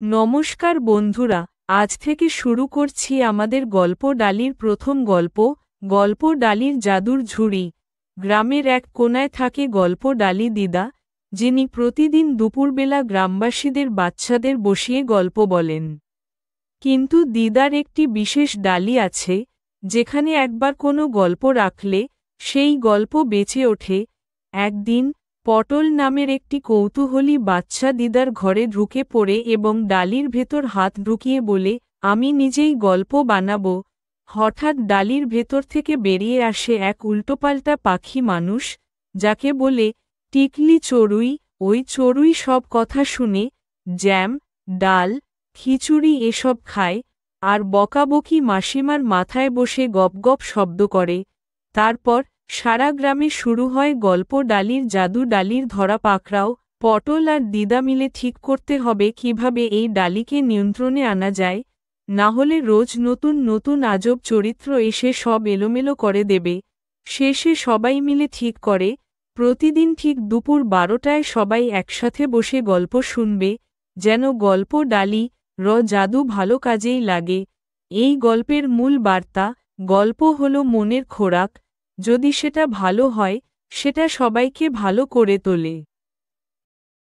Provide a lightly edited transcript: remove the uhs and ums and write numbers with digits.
নমস্কার বন্ধুরা, আজ থেকে শুরু করছি আমাদের গল্প ডালির প্রথম গল্প ডালির জাদুর ঝুড়ি। গ্রামের এক কোনায় থাকে গল্প ডালি দিদা, যিনি প্রতিদিন দুপুরবেলা গ্রামবাসীদের বাচ্চাদের বসিয়ে গল্প বলেন। কিন্তু দিদার একটি বিশেষ ডালি আছে, যেখানে একবার কোনো গল্প রাখলে সেই গল্প বেঁচে ওঠে। একদিন পটল নামের একটি কৌতূহলী বাচ্চা দিদার ঘরে ঢুকে পড়ে এবং ডালির ভেতর হাত ঢুকিয়ে বলে, আমি নিজেই গল্প বানাবো। হঠাৎ ডালির ভেতর থেকে বেরিয়ে আসে এক উল্টোপাল্টা পাখি মানুষ, যাকে বলে টিকলি চড়ুই। ওই চড়ুই সব কথা শুনে জ্যাম, ডাল, খিচুড়ি এসব খায়, আর বকাবকি মাসিমার মাথায় বসে গপ শব্দ করে। তারপর সারা গ্রামে শুরু হয় গল্প ডালির জাদু। ডালির ধরা পাকড়াও। পটল আর দিদা মিলে ঠিক করতে হবে কিভাবে এই ডালিকে নিয়ন্ত্রণে আনা যায়, না হলে রোজ নতুন নতুন আজব চরিত্র এসে সব এলোমেলো করে দেবে। শেষে সবাই মিলে ঠিক করে, প্রতিদিন ঠিক দুপুর 12টায় সবাই একসাথে বসে গল্প শুনবে, যেন গল্প ডালি জাদু ভালো কাজেই লাগে। এই গল্পের মূল বার্তা, গল্প হলো মনের খোরাক, যদি সেটা ভালো হয়, সেটা সবাইকে ভালো করে তোলে।